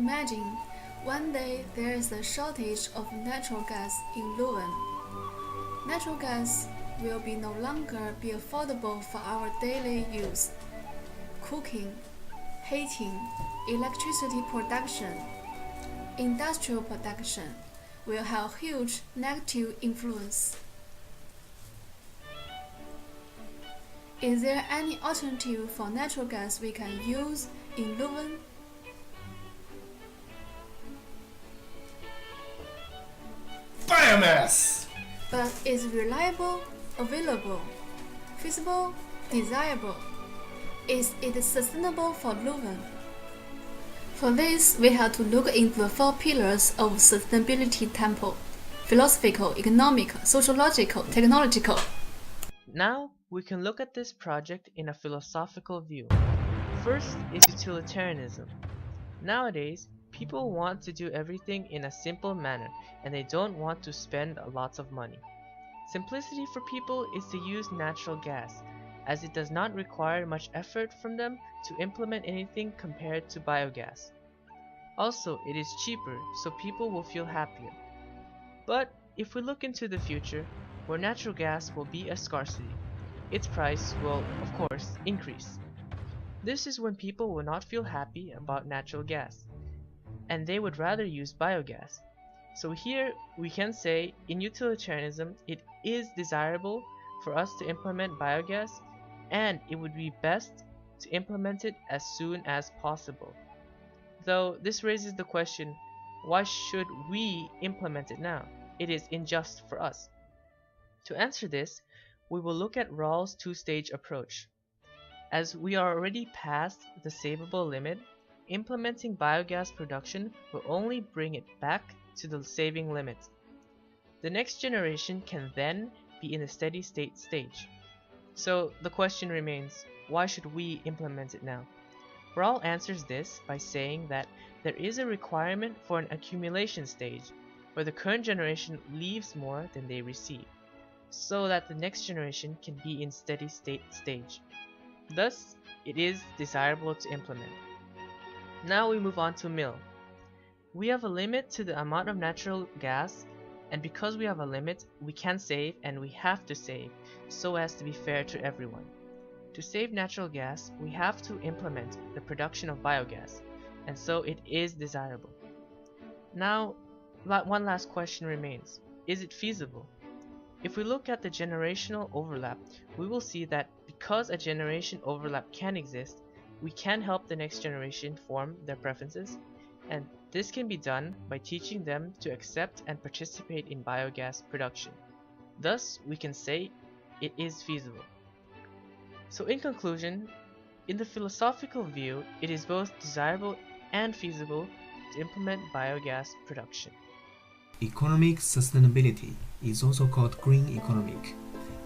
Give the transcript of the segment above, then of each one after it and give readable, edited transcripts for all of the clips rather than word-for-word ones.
Imagine, one day there is a shortage of natural gas in Leuven. Natural gas will no longer be affordable for our daily use. Cooking, heating, electricity production, industrial production will have huge negative influence. Is there any alternative for natural gas we can use in Leuven? Biomass! But is reliable, available, feasible, desirable? Is it sustainable for Leuven? For this, we have to look into the 4 pillars of sustainability temple: philosophical, economic, sociological, technological. Now, we can look at this project in a philosophical view. First is utilitarianism. Nowadays, people want to do everything in a simple manner and they don't want to spend lots of money. Simplicity for people is to use natural gas, as it does not require much effort from them to implement anything compared to biogas. Also, it is cheaper, so people will feel happier. But if we look into the future, where natural gas will be a scarcity, its price will, of course, increase. This is when people will not feel happy about natural gas, and they would rather use biogas. So here we can say in utilitarianism it is desirable for us to implement biogas, and it would be best to implement it as soon as possible. Though this raises the question, why should we implement it now? It is unjust for us. To answer this, we will look at Rawls' two-stage approach. As we are already past the savable limit, implementing biogas production will only bring it back to the saving limit. The next generation can then be in a steady state stage. So the question remains, why should we implement it now? Rawls answers this by saying that there is a requirement for an accumulation stage, where the current generation leaves more than they receive, so that the next generation can be in steady state stage. Thus, it is desirable to implement. Now we move on to mill. We have a limit to the amount of natural gas, and because we have a limit, we can save and we have to save so as to be fair to everyone. To save natural gas, we have to implement the production of biogas, and so it is desirable. Now, one last question remains. Is it feasible? If we look at the generational overlap, we will see that because a generation overlap can exist, we can help the next generation form their preferences, and this can be done by teaching them to accept and participate in biogas production. Thus, we can say it is feasible. So in conclusion, in the philosophical view, it is both desirable and feasible to implement biogas production. Economic sustainability is also called green economic.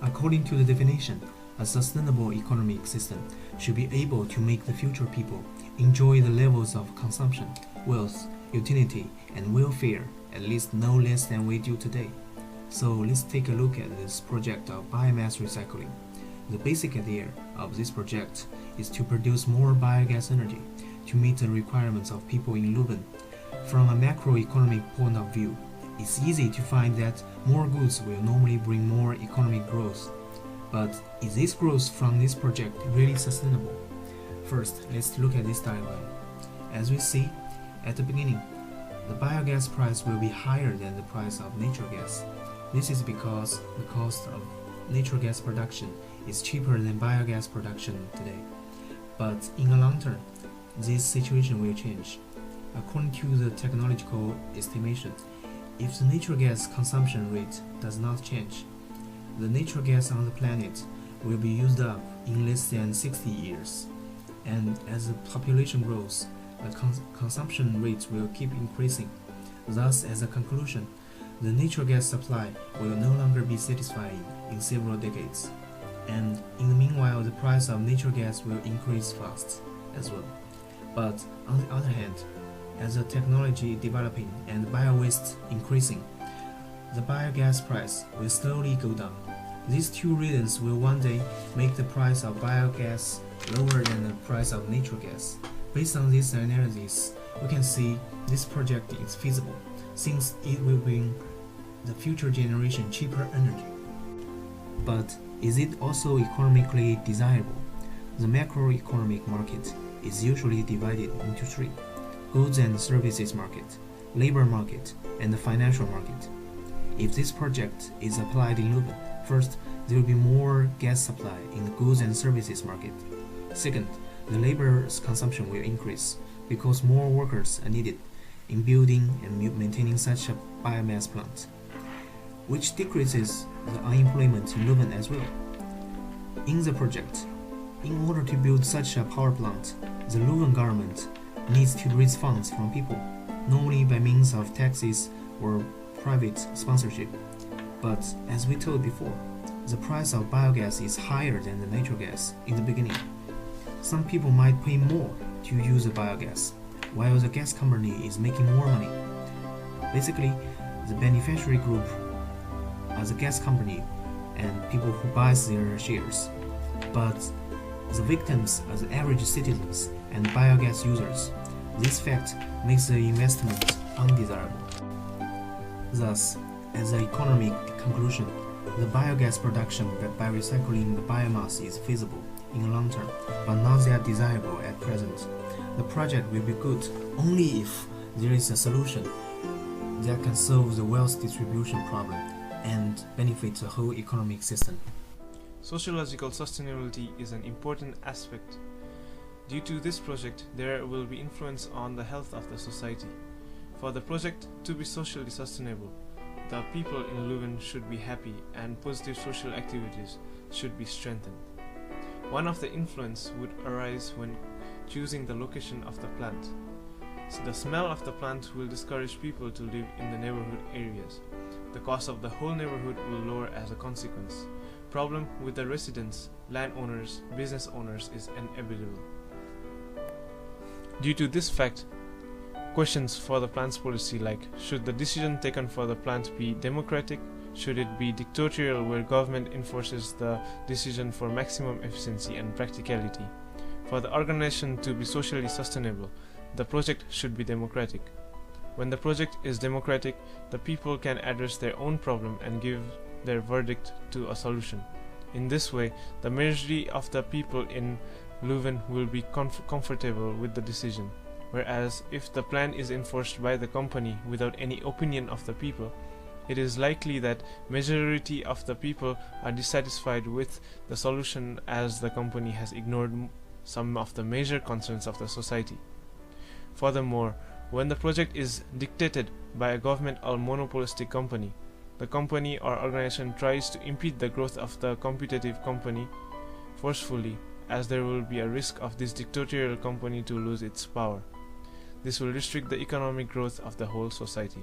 According to the definition, a sustainable economic system should be able to make the future people enjoy the levels of consumption, wealth, utility, and welfare at least no less than we do today. So let's take a look at this project of biomass recycling. The basic idea of this project is to produce more biogas energy to meet the requirements of people in Leuven. From a macroeconomic point of view, it's easy to find that more goods will normally bring more economic growth. But is this growth from this project really sustainable? First, let's look at this diagram. As we see, at the beginning, the biogas price will be higher than the price of natural gas. This is because the cost of natural gas production is cheaper than biogas production today. But in the long term, this situation will change. According to the technological estimation, if the natural gas consumption rate does not change, the natural gas on the planet will be used up in less than 60 years. And as the population grows, the consumption rate will keep increasing. Thus, as a conclusion, the natural gas supply will no longer be satisfying in several decades. And in the meanwhile, the price of natural gas will increase fast as well. But on the other hand, as the technology developing and bio-waste increasing, the biogas price will slowly go down. These two reasons will one day make the price of biogas lower than the price of natural gas. Based on this analysis, we can see this project is feasible since it will bring the future generation cheaper energy. But is it also economically desirable? The macroeconomic market is usually divided into three: goods and services market, labor market, and the financial market. If this project is applied in Leuven, first, there will be more gas supply in the goods and services market. Second, the labor's consumption will increase because more workers are needed in building and maintaining such a biomass plant, which decreases the unemployment in Leuven as well. In the project, in order to build such a power plant, the Leuven government needs to raise funds from people, normally by means of taxes or private sponsorship. But as we told before, the price of biogas is higher than the natural gas in the beginning. Some people might pay more to use the biogas, while the gas company is making more money. Basically, the beneficiary group are the gas company and people who buys their shares. But the victims are the average citizens and biogas users. This fact makes the investment undesirable. Thus, as an economic conclusion, the biogas production by recycling the biomass is feasible in the long term, but not that desirable at present. The project will be good only if there is a solution that can solve the wealth distribution problem and benefit the whole economic system. Sociological sustainability is an important aspect. Due to this project, there will be influence on the health of the society. For the project to be socially sustainable, the people in Leuven should be happy and positive social activities should be strengthened. One of the influence would arise when choosing the location of the plant. So the smell of the plant will discourage people to live in the neighborhood areas. The cost of the whole neighborhood will lower as a consequence. Problem with the residents, landowners, business owners is inevitable. Due to this fact, questions for the plant's policy like, should the decision taken for the plant be democratic? Should it be dictatorial where government enforces the decision for maximum efficiency and practicality? For the organization to be socially sustainable, the project should be democratic. When the project is democratic, the people can address their own problem and give their verdict to a solution. In this way, the majority of the people in Leuven will be comfortable with the decision. Whereas, if the plan is enforced by the company without any opinion of the people, it is likely that majority of the people are dissatisfied with the solution as the company has ignored some of the major concerns of the society. Furthermore, when the project is dictated by a government or monopolistic company, the company or organization tries to impede the growth of the competitive company forcefully, as there will be a risk of this dictatorial company to lose its power. This will restrict the economic growth of the whole society.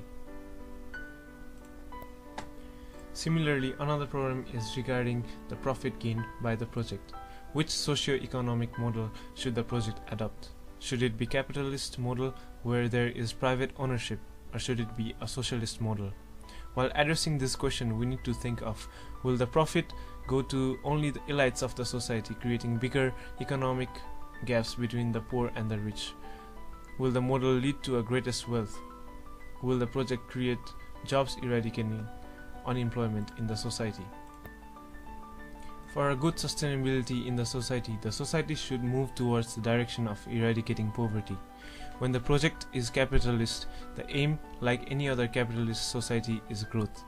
Similarly, another problem is regarding the profit gained by the project. Which socio-economic model should the project adopt? Should it be capitalist model where there is private ownership, or should it be a socialist model? While addressing this question, we need to think of, will the profit go to only the elites of the society, creating bigger economic gaps between the poor and the rich? Will the model lead to a greatest wealth? Will the project create jobs eradicating unemployment in the society? For a good sustainability in the society should move towards the direction of eradicating poverty. When the project is capitalist, the aim, like any other capitalist society, is growth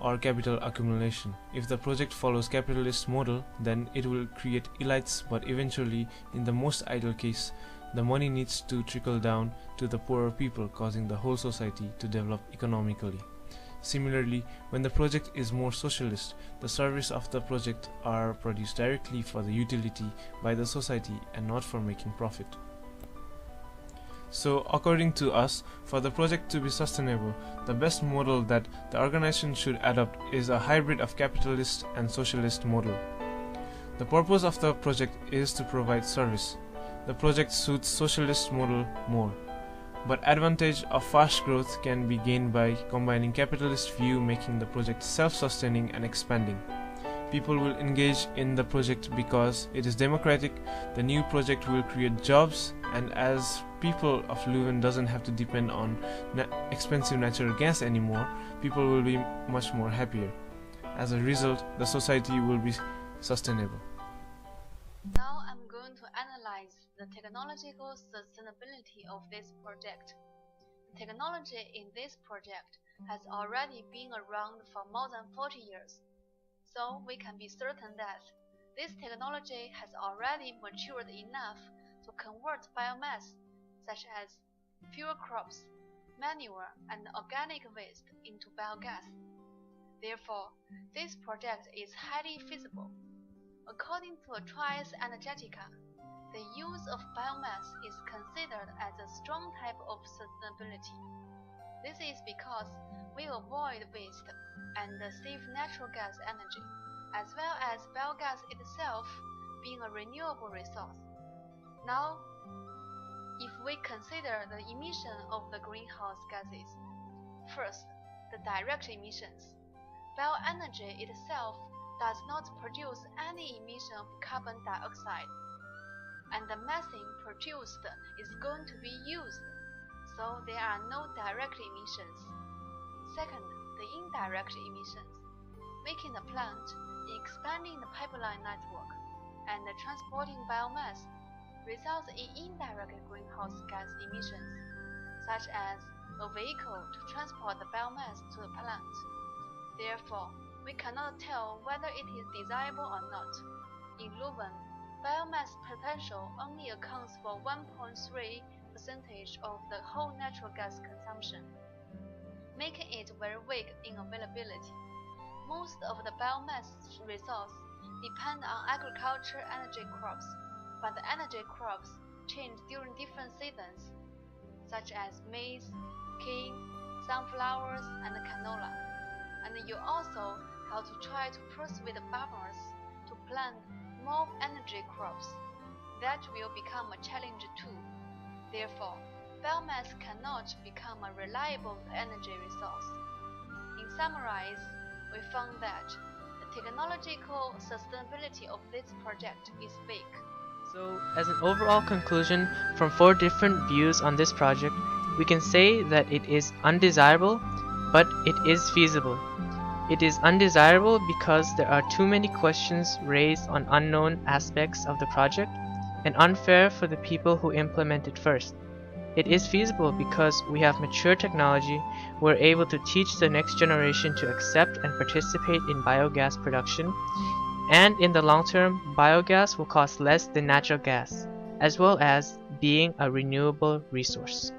or capital accumulation. If the project follows capitalist model, then it will create elites, but eventually, in the most ideal case, the money needs to trickle down to the poorer people, causing the whole society to develop economically. Similarly, when the project is more socialist, the service of the project are produced directly for the utility by the society and not for making profit. So, according to us, for the project to be sustainable, the best model that the organization should adopt is a hybrid of capitalist and socialist model. The purpose of the project is to provide service. The project suits socialist model more. But advantage of fast growth can be gained by combining capitalist view, making the project self-sustaining and expanding. People will engage in the project because it is democratic. The new project will create jobs, and as people of Leuven doesn't have to depend on expensive natural gas anymore, people will be much more happier. As a result, the society will be sustainable. Now I'm going to analyze the technological sustainability of this project. The technology in this project has already been around for more than 40 years. So we can be certain that this technology has already matured enough to convert biomass, such as fuel crops, manure, and organic waste into biogas. Therefore, this project is highly feasible. According to Xitis Energetica, the use of biomass is considered as a strong type of sustainability. This is because we avoid waste and save natural gas energy, as well as biogas itself being a renewable resource. Now, if we consider the emission of the greenhouse gases, first, the direct emissions. Bioenergy itself does not produce any emission of carbon dioxide, and the methane produced is going to be used, so there are no direct emissions. Second, the indirect emissions. Making the plant, expanding the pipeline network, and transporting biomass results in indirect greenhouse gas emissions, such as a vehicle to transport the biomass to the plant. Therefore, we cannot tell whether it is desirable or not. In Leuven, biomass potential only accounts for 1.3% of the whole natural gas consumption, making it very weak in availability. Most of the biomass resource depend on agriculture energy crops, but the energy crops change during different seasons, such as maize, cane, sunflowers, and canola. And you also have to try to persuade farmers to plant more energy crops. That will become a challenge too. Therefore, biomass cannot become a reliable energy resource. In summary, we found that the technological sustainability of this project is weak. So, as an overall conclusion from 4 different views on this project, we can say that it is undesirable, but it is feasible. It is undesirable because there are too many questions raised on unknown aspects of the project and unfair for the people who implement it first. It is feasible because we have mature technology, we're able to teach the next generation to accept and participate in biogas production, and in the long term, biogas will cost less than natural gas, as well as being a renewable resource.